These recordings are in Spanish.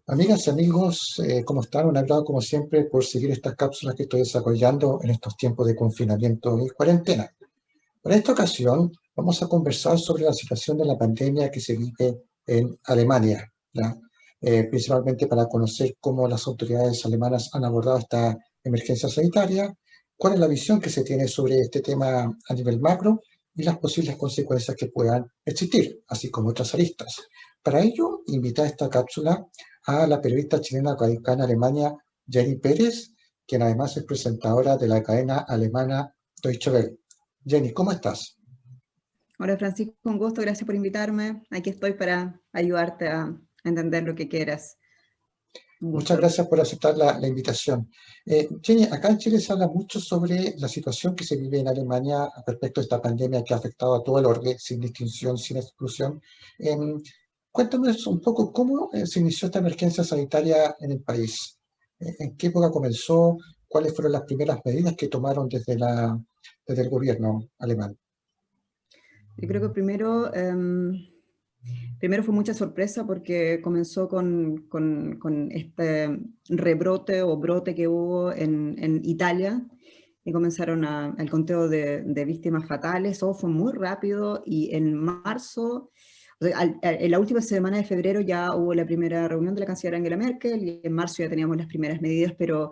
Amigas y amigos, ¿cómo están? Un agrado como siempre por seguir estas cápsulas que estoy desarrollando en estos tiempos de confinamiento y cuarentena. Para esta ocasión vamos a conversar sobre la situación de la pandemia que se vive en Alemania, ¿ya? Principalmente para conocer cómo las autoridades alemanas han abordado esta emergencia sanitaria, cuál es la visión que se tiene sobre este tema a nivel macro y las posibles consecuencias que puedan existir, así como otras aristas. Para ello, invité a esta cápsula a la periodista chilena radicada en Alemania, Jenny Pérez, quien además es presentadora de la cadena alemana Deutsche Welle. Jenny, ¿cómo estás? Hola Francisco, un gusto, gracias por invitarme. Aquí estoy para ayudarte a entender lo que quieras. Un Muchas gusto. gracias por aceptar la invitación. Jenny, acá en Chile se habla mucho sobre la situación que se vive en Alemania respecto a esta pandemia que ha afectado a todo el orbe, sin distinción, sin exclusión. Cuéntanos un poco cómo se inició esta emergencia sanitaria en el país. ¿En qué época comenzó? ¿Cuáles fueron las primeras medidas que tomaron desde el gobierno alemán? Yo creo que primero fue mucha sorpresa porque comenzó con este rebrote o brote que hubo en Italia y comenzaron el conteo de víctimas fatales. Todo fue muy rápido y en marzo, o sea, en la última semana de febrero ya hubo la primera reunión de la canciller Angela Merkel y en marzo ya teníamos las primeras medidas, pero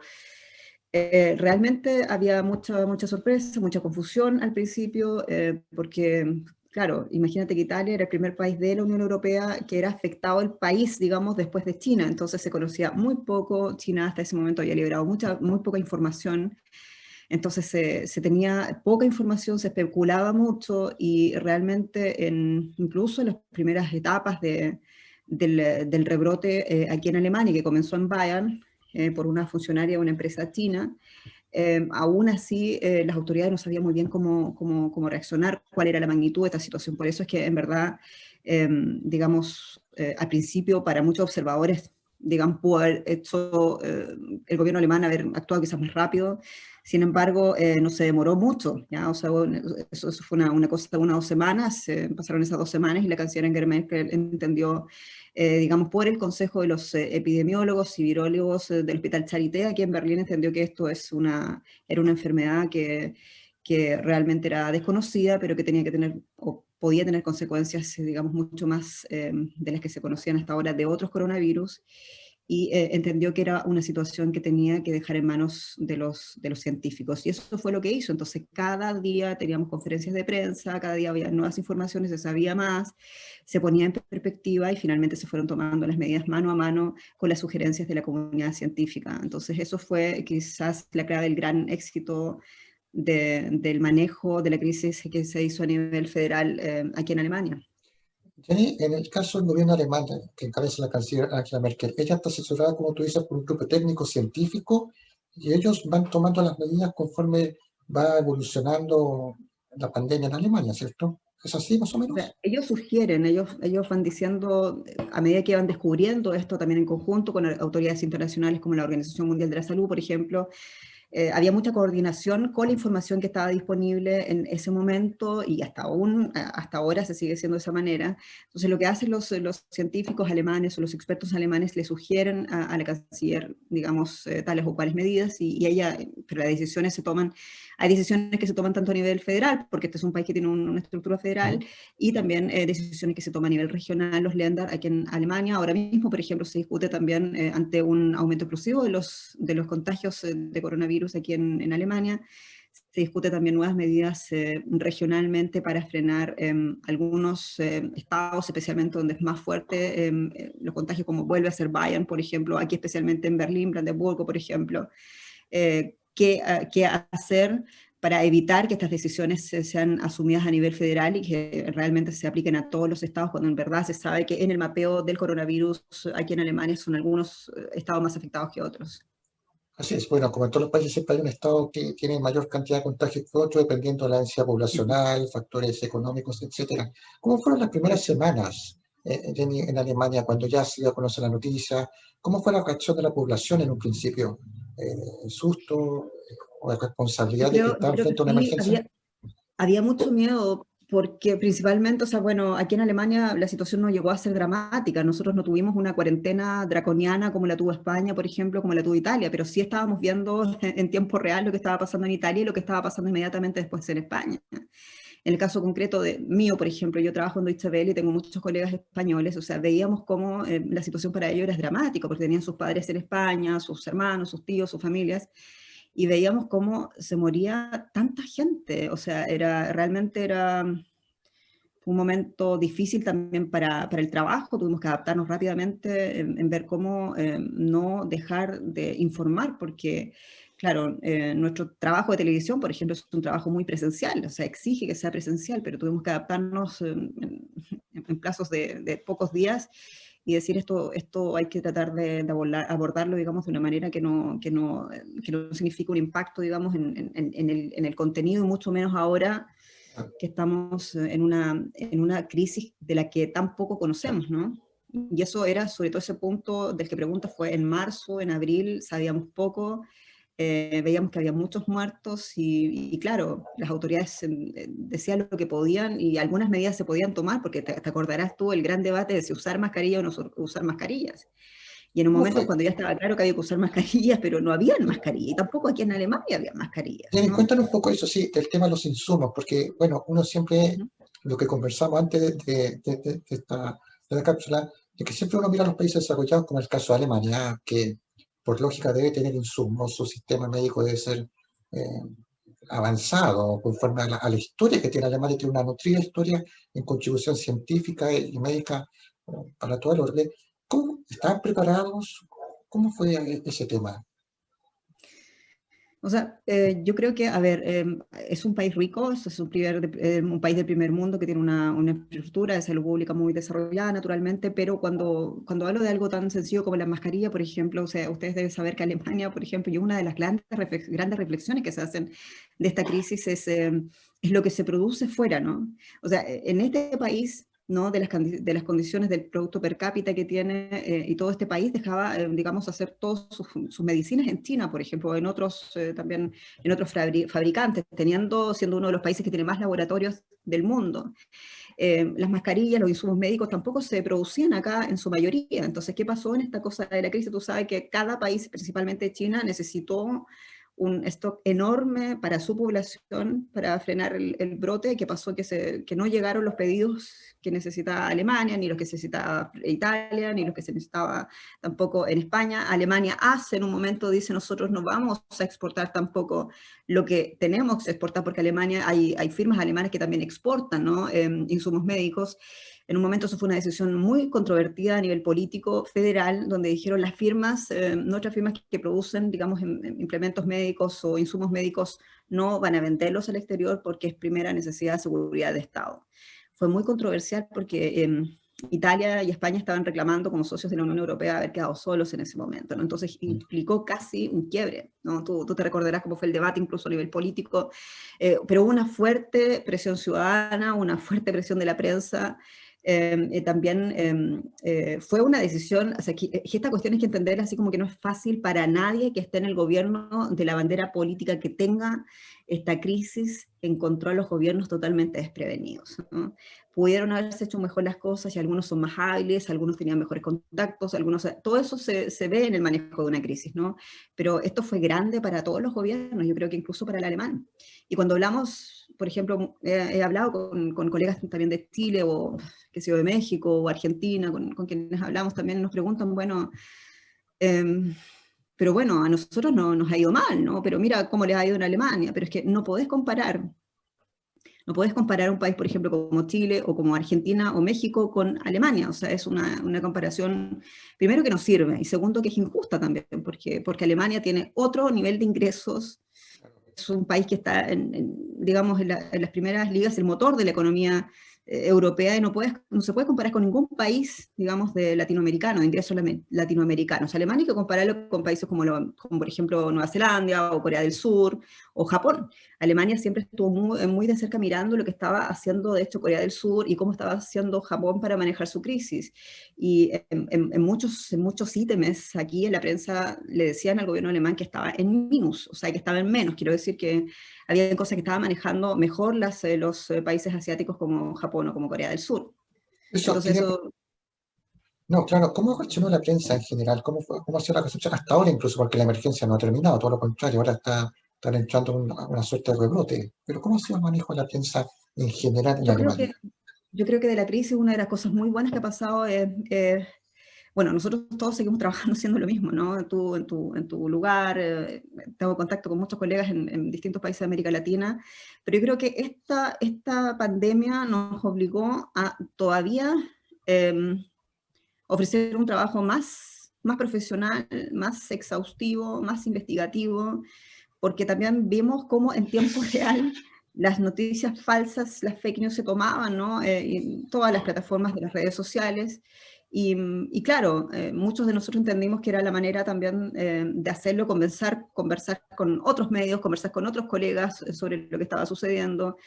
realmente había mucha sorpresa, mucha confusión al principio, porque, claro, imagínate que Italia era el primer país de la Unión Europea que era afectado el país, digamos, después de China, entonces se conocía muy poco, China hasta ese momento había liberado muy poca información, entonces se tenía poca información, se especulaba mucho y realmente incluso en las primeras etapas del rebrote aquí en Alemania, que comenzó en Bayern, por una funcionaria de una empresa china, aún así las autoridades no sabían muy bien cómo reaccionar, cuál era la magnitud de esta situación. Por eso es que en verdad, digamos, al principio para muchos observadores, digamos, pudo haber hecho el gobierno alemán haber actuado quizás más rápido. Sin embargo, no se demoró mucho, ¿ya? O sea, eso fue una cosa de 1 o 2 semanas, pasaron esas 2 semanas y la canciller Angela Merkel entendió, digamos, por el consejo de los epidemiólogos y virólogos del Hospital Charité, aquí en Berlín, entendió que esto era una enfermedad que realmente era desconocida, pero que tenía que tener, o podía tener consecuencias, digamos, mucho más de las que se conocían hasta ahora de otros coronavirus, y entendió que era una situación que tenía que dejar en manos de los científicos. Y eso fue lo que hizo. Entonces, cada día teníamos conferencias de prensa, cada día había nuevas informaciones, se sabía más, se ponía en perspectiva y finalmente se fueron tomando las medidas mano a mano con las sugerencias de la comunidad científica. Entonces, eso fue quizás la clave del gran éxito del manejo de la crisis que se hizo a nivel federal aquí en Alemania. Jenny, en el caso del gobierno alemán que encabeza la canciller Angela Merkel, ella está asesorada, como tú dices, por un grupo técnico científico y ellos van tomando las medidas conforme va evolucionando la pandemia en Alemania, ¿cierto? ¿Es así más o O sea, menos? ellos sugieren, ellos van diciendo, a medida que van descubriendo esto también en conjunto con autoridades internacionales como la Organización Mundial de la Salud, por ejemplo, había mucha coordinación con la información que estaba disponible en ese momento y hasta ahora se sigue siendo de esa manera. Entonces lo que hacen los científicos alemanes o los expertos alemanes le sugieren a la canciller, digamos, tales o cuales medidas y ella, pero las decisiones hay decisiones que se toman tanto a nivel federal, porque este es un país que tiene una estructura federal, Ujú. y también decisiones que se toman a nivel regional, los Länder, aquí en Alemania. Ahora mismo, por ejemplo, se discute también ante un aumento explosivo de los contagios de coronavirus aquí en Alemania. Se discute también nuevas medidas regionalmente para frenar algunos estados, especialmente donde es más fuerte los contagios, como vuelve a ser Bayern, por ejemplo, aquí especialmente en Berlín, Brandeburgo, por ejemplo. Qué hacer para evitar que estas decisiones sean asumidas a nivel federal y que realmente se apliquen a todos los estados, cuando en verdad se sabe que en el mapeo del coronavirus aquí en Alemania son algunos estados más afectados que otros. Así es, bueno, como en todos los países siempre hay un estado que tiene mayor cantidad de contagios que otro, dependiendo de la densidad poblacional, factores económicos, etcétera. ¿Cómo fueron las primeras semanas en Alemania cuando ya se dio a conocer la noticia? ¿Cómo fue la reacción de la población en un principio? ¿Susto o responsabilidad de que Yo estaban creo que frente a una sí, emergencia? había mucho miedo porque principalmente, o sea, bueno, aquí en Alemania la situación no llegó a ser dramática. Nosotros no tuvimos una cuarentena draconiana como la tuvo España, por ejemplo, como la tuvo Italia, pero sí estábamos viendo en tiempo real lo que estaba pasando en Italia y lo que estaba pasando inmediatamente después en España. En el caso concreto mío, por ejemplo, yo trabajo en Deutsche Welle y tengo muchos colegas españoles, o sea, veíamos cómo la situación para ellos era dramática, porque tenían sus padres en España, sus hermanos, sus tíos, sus familias, y veíamos cómo se moría tanta gente, o sea, realmente era un momento difícil también para el trabajo, tuvimos que adaptarnos rápidamente en ver cómo no dejar de informar, porque, claro, nuestro trabajo de televisión, por ejemplo, es un trabajo muy presencial, o sea, exige que sea presencial, pero tuvimos que adaptarnos en plazos de pocos días y decir esto hay que tratar de abordarlo, digamos, de una manera que no signifique un impacto, digamos, en el contenido y mucho menos ahora que estamos en una crisis de la que tan poco conocemos, ¿no? Y eso era, sobre todo ese punto del que preguntas, fue en marzo, en abril, sabíamos poco, veíamos que había muchos muertos y claro, las autoridades decían lo que podían y algunas medidas se podían tomar, porque te acordarás tú el gran debate de si usar mascarilla o no usar mascarillas. Y en un ¿Cómo momento fue? cuando ya estaba claro que había que usar mascarillas, pero no habían mascarillas, y tampoco aquí en Alemania había mascarillas, Jenny, ¿no? cuéntanos un poco eso, sí, del tema de los insumos, porque, bueno, uno siempre, Ujú. lo que conversamos antes de la cápsula, de que siempre uno mira a los países desarrollados, como el caso de Alemania, que por lógica debe tener insumos, su sistema médico debe ser eh, avanzado, conforme a la historia que tiene Alemania, tiene una nutrida historia en contribución científica y médica para todo el orden. ¿Cómo están preparados? ¿Cómo fue ese tema? O sea, yo creo que, a ver, es un país rico, es un país del primer mundo que tiene una infraestructura de salud pública muy desarrollada, naturalmente, pero cuando hablo de algo tan sencillo como la mascarilla, por ejemplo, o sea, ustedes deben saber que Alemania, por ejemplo, y una de las grandes reflexiones que se hacen de esta crisis es lo que se produce fuera, ¿no? O sea, en este país, ¿no? De las condiciones del producto per cápita que tiene y todo este país dejaba, digamos, hacer todas sus medicinas en China, por ejemplo, en otros también, en otros fabricantes, siendo uno de los países que tiene más laboratorios del mundo. Las mascarillas, los insumos médicos tampoco se producían acá en su mayoría. Entonces, ¿qué pasó en esta cosa de la crisis? Tú sabes que cada país, principalmente China, necesitó un stock enorme para su población para frenar el brote, que pasó que no llegaron los pedidos que necesitaba Alemania, ni los que necesitaba Italia, ni los que se necesitaba tampoco en España. Alemania en un momento dice, nosotros no vamos a exportar tampoco lo que tenemos que exportar, porque Alemania, hay firmas alemanas que también exportan, ¿no? Insumos médicos. En un momento eso fue una decisión muy controvertida a nivel político federal, donde dijeron las firmas, nuestras firmas que producen, digamos, implementos médicos o insumos médicos no van a venderlos al exterior porque es primera necesidad de seguridad de Estado. Fue muy controversial porque Italia y España estaban reclamando como socios de la Unión Europea haber quedado solos en ese momento, ¿no? Entonces implicó casi un quiebre, ¿no? Tú te recordarás cómo fue el debate incluso a nivel político, pero hubo una fuerte presión ciudadana, una fuerte presión de la prensa, también fue una decisión, o sea, que esta cuestión hay que entender así como que no es fácil para nadie que esté en el gobierno de la bandera política que tenga esta crisis, encontró a los gobiernos totalmente desprevenidos, ¿no? Pudieron haberse hecho mejor las cosas y algunos son más hábiles, algunos tenían mejores contactos, todo eso se ve en el manejo de una crisis, ¿no? Pero esto fue grande para todos los gobiernos, yo creo que incluso para el alemán. Y cuando hablamos, por ejemplo, he hablado con colegas también de Chile o que sé yo, de México o Argentina, con quienes hablamos también nos preguntan, bueno, eh, pero bueno, a nosotros no nos ha ido mal, ¿no? Pero mira cómo les ha ido en Alemania, pero es que no podés comparar un país, por ejemplo, como Chile o como Argentina o México con Alemania. O sea, es una comparación, primero, que no sirve y segundo, que es injusta también, porque Alemania tiene otro nivel de ingresos. Es un país que está, digamos, en las primeras ligas, el motor de la economía europea y no se puede comparar con ningún país, digamos, de latinoamericano, de ingresos latinoamericanos. Alemania hay que compararlo con países como por ejemplo Nueva Zelanda o Corea del Sur o Japón. Alemania siempre estuvo muy de cerca mirando lo que estaba haciendo, de hecho, Corea del Sur y cómo estaba haciendo Japón para manejar su crisis. Y en muchos ítems aquí en la prensa le decían al gobierno alemán que estaba en minus, o sea, que estaba en menos. Quiero decir que había cosas que estaban manejando mejor los países asiáticos como Japón o como Corea del Sur. Eso, Entonces quería, eso, no, claro, ¿cómo reaccionó la prensa en general? ¿Cómo ha sido la recepción hasta ahora, incluso porque la emergencia no ha terminado, todo lo contrario, ahora están entrando en una suerte de rebrote? Pero ¿cómo ha sido el manejo de la prensa en general en yo creo Alemania? que, yo creo que de la crisis una de las cosas muy buenas que ha pasado es bueno, nosotros todos seguimos trabajando haciendo lo mismo, ¿no? Tú en tu lugar, tengo contacto con muchos colegas en distintos países de América Latina, pero yo creo que esta pandemia nos obligó a todavía eh, ofrecer un trabajo más profesional, más exhaustivo, más investigativo, porque también vimos cómo en tiempo real las noticias falsas, las fake news se tomaban, ¿no? En todas las plataformas de las redes sociales. Y claro, muchos de nosotros entendimos que era la manera también de hacerlo, conversar con otros medios, conversar con otros colegas sobre lo que estaba sucediendo.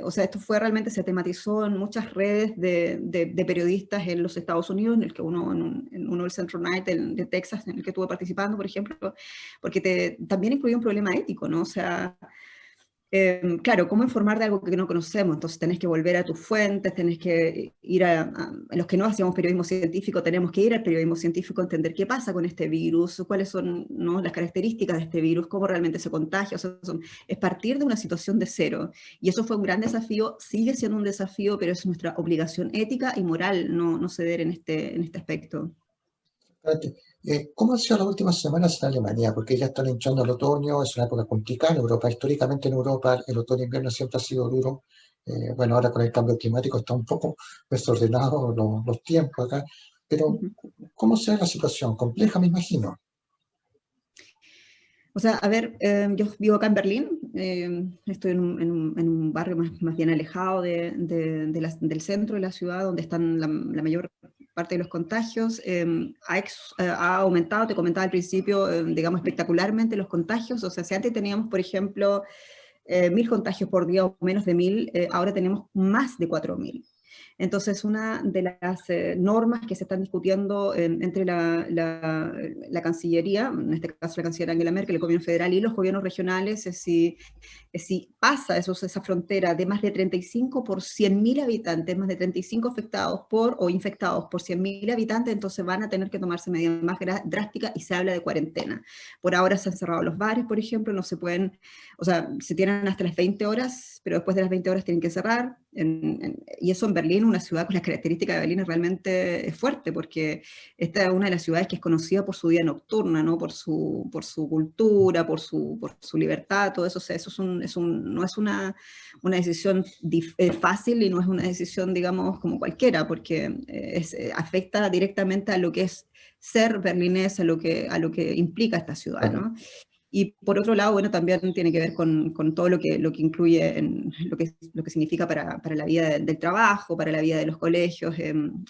O sea, esto fue realmente, se tematizó en muchas redes de periodistas en los Estados Unidos, en el que uno del Central Night de Texas, en el que estuve participando, por ejemplo, porque también incluía un problema ético, ¿no? O sea, claro, ¿cómo informar de algo que no conocemos? Entonces tenés que volver a tus fuentes, tenés que ir a los que no hacíamos periodismo científico, tenemos que ir al periodismo científico a entender qué pasa con este virus, cuáles son, ¿no?, las características de este virus, cómo realmente se contagia. O sea, es partir de una situación de cero. Y eso fue un gran desafío, sigue siendo un desafío, pero es nuestra obligación ética y moral no ceder en este aspecto. Espérate, ¿cómo han sido las últimas semanas en Alemania? Porque ya están entrando el otoño, es una época complicada en Europa. Históricamente en Europa el otoño-invierno siempre ha sido duro. Bueno, ahora con el cambio climático está un poco desordenado los tiempos acá. Pero, Ujú. ¿cómo será la situación? Compleja, me imagino. O sea, a ver, yo vivo acá en Berlín, estoy en un barrio más bien alejado del centro de la ciudad, donde están la mayor parte de los contagios. Ha aumentado, te comentaba al principio, digamos, espectacularmente los contagios. O sea, si antes teníamos, por ejemplo, 1.000 contagios por día o menos de 1.000, ahora tenemos más de 4.000. Entonces, una de las normas que se están discutiendo entre la Cancillería, en este caso la canciller Angela Merkel, el gobierno federal y los gobiernos regionales, es si pasa esa frontera de más de 35 por 100.000 habitantes, más de 35 afectados o infectados por 100.000 habitantes, entonces van a tener que tomarse medidas más drásticas y se habla de cuarentena. Por ahora se han cerrado los bares, por ejemplo, no se pueden, o sea, se tienen hasta las 20 horas, pero después de las 20 horas tienen que cerrar. Y eso en Berlín, una ciudad con las características de Berlín, es realmente fuerte, porque esta es una de las ciudades que es conocida por su vida nocturna, ¿no? Por su cultura, por su libertad, todo eso. O sea, eso no es una decisión fácil y no es una decisión, digamos, como cualquiera, porque afecta directamente a lo que es ser berlinés, a lo que implica esta ciudad, Claro. ¿no? Y por otro lado, bueno, también tiene que ver con todo lo que incluye en lo que significa para la vida del trabajo, para la vida de los colegios.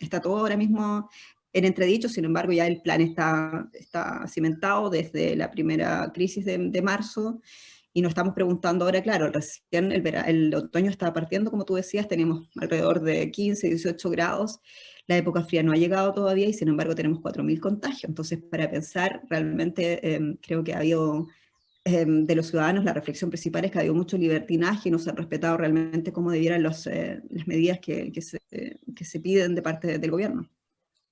Está todo ahora mismo en entredicho. Sin embargo, ya el plan está cimentado desde la primera crisis de marzo, y nos estamos preguntando ahora, claro, recién el otoño está partiendo, como tú decías, tenemos alrededor de 15, 18 grados, la época fría no ha llegado todavía, y sin embargo tenemos 4.000 contagios. Entonces, para pensar, realmente creo que ha habido, de los ciudadanos, la reflexión principal es que ha habido mucho libertinaje y no se han respetado realmente como debieran las medidas que se piden de parte del gobierno.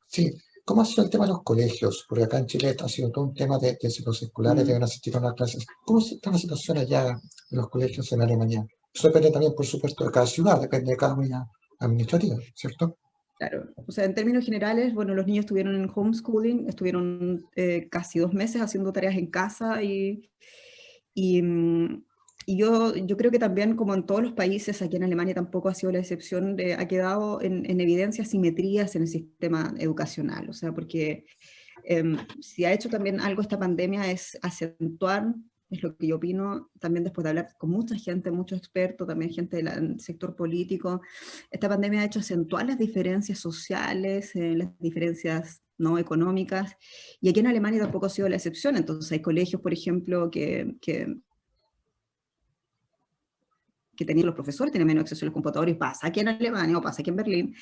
Sí, ¿cómo ha sido el tema de los colegios? Porque acá en Chile ha sido todo un tema de si los escolares Mm. deben asistir a unas clases. ¿Cómo está la situación allá en los colegios en Alemania? Eso depende también, por supuesto, de cada ciudad, depende de cada unidad administrativa, ¿cierto? Claro, o sea, en términos generales, bueno, los niños estuvieron en homeschooling, estuvieron casi 2 meses haciendo tareas en casa, y, mm, y yo creo que también, como en todos los países, aquí en Alemania tampoco ha sido la excepción, ha quedado en evidencia asimetrías en el sistema educacional. O sea, porque si ha hecho también algo esta pandemia es acentuar es lo que yo opino, también después de hablar con mucha gente, muchos expertos, también gente del sector político. Esta pandemia ha hecho acentuar las diferencias sociales, las diferencias no económicas, y aquí en Alemania tampoco ha sido la excepción. Entonces hay colegios, por ejemplo, que tenían los profesores, tenían menos acceso a los computadores, pasa aquí en Alemania o pasa aquí en Berlín,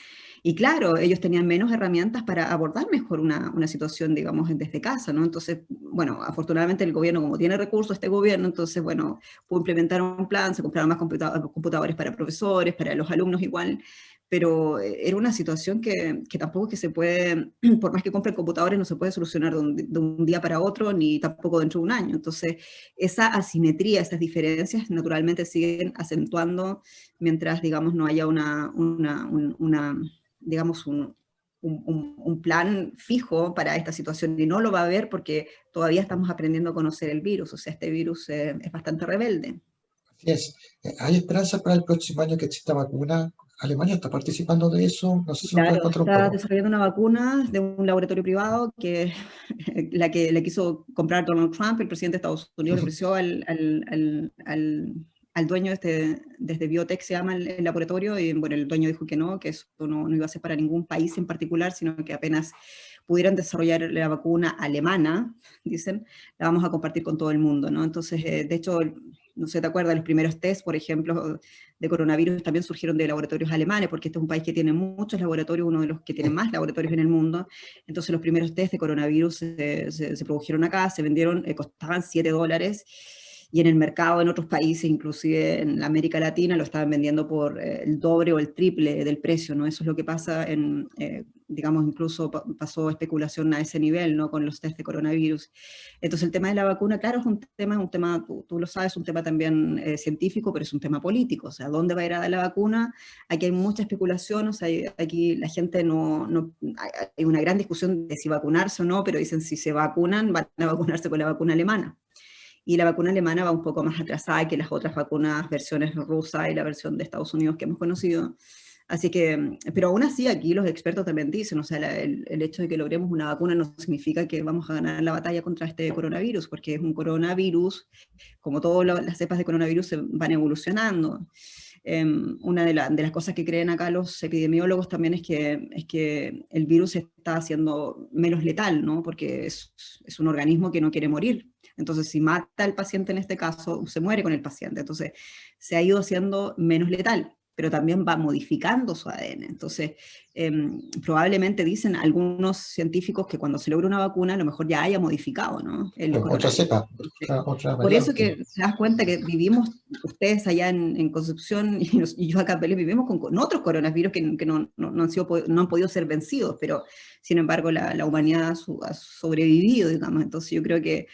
y claro, ellos tenían menos herramientas para abordar mejor una situación, digamos, desde casa, ¿no? Entonces, bueno, afortunadamente el gobierno, como tiene recursos, este gobierno, entonces, bueno, pudo implementar un plan, se compraron más computadores para profesores, para los alumnos igual, pero era una situación que tampoco es que se puede, por más que compren computadores, no se puede solucionar de un día para otro, ni tampoco dentro de un año. Entonces, esa asimetría, esas diferencias, naturalmente siguen acentuando mientras, digamos, no haya digamos, un plan fijo para esta situación, y no lo va a haber porque todavía estamos aprendiendo a conocer el virus, o sea, este virus es bastante rebelde. Así es. ¿Hay esperanza para el próximo año que exista vacuna? ¿Alemania está participando de eso? No sé si me puedes Claro, contar un está poco. desarrollando una vacuna de un laboratorio privado que que le quiso comprar Donald Trump. El presidente de Estados Unidos le ofreció al dueño de este Biotech, se llama el laboratorio, y bueno, el dueño dijo que no, que eso no iba a ser para ningún país en particular, sino que apenas pudieran desarrollar la vacuna alemana, dicen, la vamos a compartir con todo el mundo, ¿no? Entonces, de hecho, no sé, ¿te acuerdas? Los primeros test, por ejemplo, de coronavirus también surgieron de laboratorios alemanes, porque este es un país que tiene muchos laboratorios, uno de los que tiene más laboratorios en el mundo. Entonces los primeros test de coronavirus se produjeron acá, se vendieron, costaban $7, y en el mercado en otros países, inclusive en América Latina, lo estaban vendiendo por el doble o el triple del precio, ¿no? Eso es lo que pasa digamos, incluso pasó especulación a ese nivel, ¿no? Con los test de coronavirus. Entonces el tema de la vacuna, claro, es un tema, tú lo sabes, un tema también científico, pero es un tema político. O sea, ¿dónde va a ir a dar la vacuna? Aquí hay mucha especulación, o sea, aquí la gente hay una gran discusión de si vacunarse o no, pero dicen si se vacunan, van a vacunarse con la vacuna alemana. Y la vacuna alemana va un poco más atrasada que las otras vacunas, versiones rusa y la versión de Estados Unidos que hemos conocido. Así que, pero aún así aquí los expertos también dicen, o sea, el hecho de que logremos una vacuna no significa que vamos a ganar la batalla contra este coronavirus, porque es un coronavirus, como todas las cepas de coronavirus se van evolucionando. Una de las cosas que creen acá los epidemiólogos también es que el virus está haciendo menos letal, ¿no? Porque es un organismo que no quiere morir. Entonces, si mata al paciente en este caso, se muere con el paciente. Entonces, se ha ido haciendo menos letal, pero también va modificando su ADN. Entonces, probablemente dicen algunos científicos que cuando se logra una vacuna, a lo mejor ya haya modificado, ¿no? El Otra coronavirus. cepa, otra Por eso variante. que te das cuenta que vivimos, ustedes allá en Concepción y yo acá en Belén, vivimos con otros coronavirus que no han podido ser vencidos, pero sin embargo la humanidad ha sobrevivido, digamos. Entonces yo creo que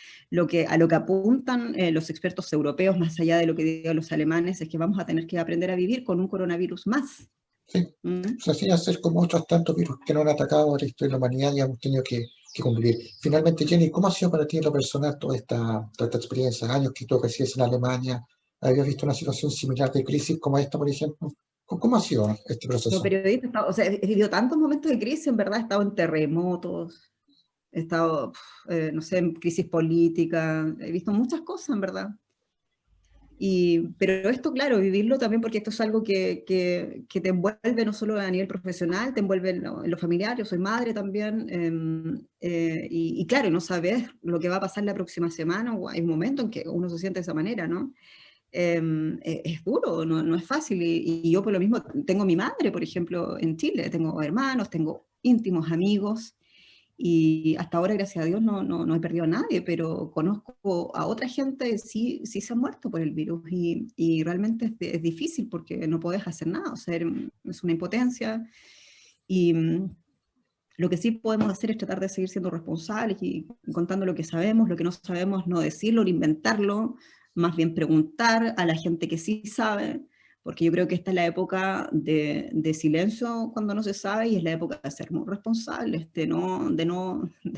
a lo que apuntan los expertos europeos, más allá de lo que digan los alemanes, es que vamos a tener que aprender a vivir con un coronavirus más. Sí, ¿Mm? o sea, sin hacer como otros tantos virus que no han atacado a la historia de la humanidad y hemos tenido que convivir. Finalmente, Jenny, ¿cómo ha sido para ti en lo personal toda esta experiencia? Años que tú resides en Alemania, ¿habías visto una situación similar de crisis como esta, por ejemplo? ¿Cómo ha sido este Como proceso? periodista, o sea, he vivido tantos momentos de crisis, en verdad, he estado en terremotos, he estado, no sé, en crisis política, he visto muchas cosas, en verdad. Pero esto, claro, vivirlo también porque esto es algo que te envuelve no solo a nivel profesional, te envuelve en lo familiar, yo soy madre también, y claro, no sabes lo que va a pasar la próxima semana, o hay un momento en que uno se siente de esa manera, ¿no? Es duro, no es fácil, y yo por lo mismo tengo mi madre, por ejemplo, en Chile, tengo hermanos, tengo íntimos amigos, y hasta ahora, gracias a Dios, no he perdido a nadie, pero conozco a otra gente, sí se ha muerto por el virus, y realmente es difícil porque no puedes hacer nada, o sea, es una impotencia, y lo que sí podemos hacer es tratar de seguir siendo responsables y contando lo que sabemos, lo que no sabemos, no decirlo, no inventarlo, más bien preguntar a la gente que sí sabe, porque yo creo que esta es la época de silencio cuando no se sabe, y es la época de ser muy responsables, de no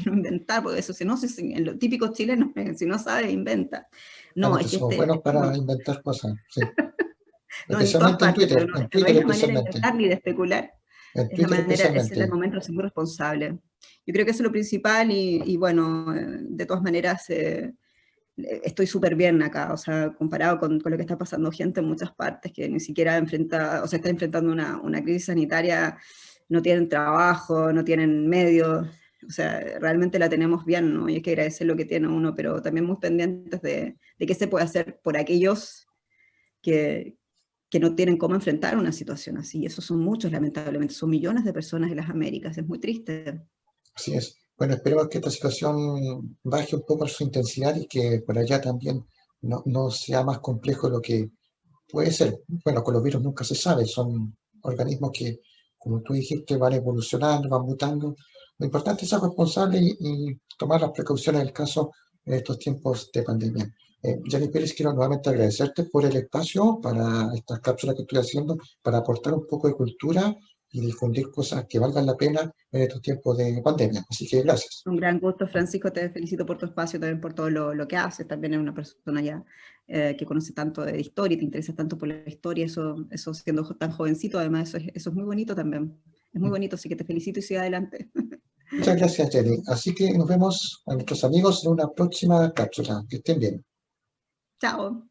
inventar, porque eso, en lo típico chileno, si no sabe, inventa. No, es Realmente que somos buenos para no, inventar cosas, sí. no, en todas Especialmente partes, pero En no es Twitter la manera de especialmente, inventar ni de especular. en Es la Twitter manera, es el especialmente. momento de ser muy responsable. Yo creo que eso es lo principal, y bueno, de todas maneras, estoy súper bien acá, o sea, comparado con lo que está pasando gente en muchas partes que ni siquiera enfrenta, o sea, está enfrentando una crisis sanitaria, no tienen trabajo, no tienen medios, o sea, realmente la tenemos bien, ¿no? Y hay que agradecer lo que tiene uno, pero también muy pendientes de qué se puede hacer por aquellos que, que no tienen cómo enfrentar una situación así. Y esos son muchos, lamentablemente, son millones de personas en las Américas, es muy triste. Así es. Bueno, esperemos que esta situación baje un poco su intensidad y que por allá también no sea más complejo de lo que puede ser. Bueno, con los virus nunca se sabe, son organismos que, como tú dijiste, van evolucionando, van mutando. Lo importante es ser responsable y tomar las precauciones del caso en estos tiempos de pandemia. Jenny Pérez, quiero nuevamente agradecerte por el espacio para estas cápsulas que estoy haciendo, para aportar un poco de cultura y difundir cosas que valgan la pena en estos tiempos de pandemia. Así que gracias. Un gran gusto, Francisco, te felicito por tu espacio, también por todo lo que haces, también eres una persona ya que conoce tanto de historia y te interesa tanto por la historia, eso siendo tan jovencito, además eso es muy bonito también, es muy bonito, así que te felicito y sigue adelante. Muchas gracias, Jenny. Así que nos vemos a nuestros amigos en una próxima cápsula. Que estén bien. Chao.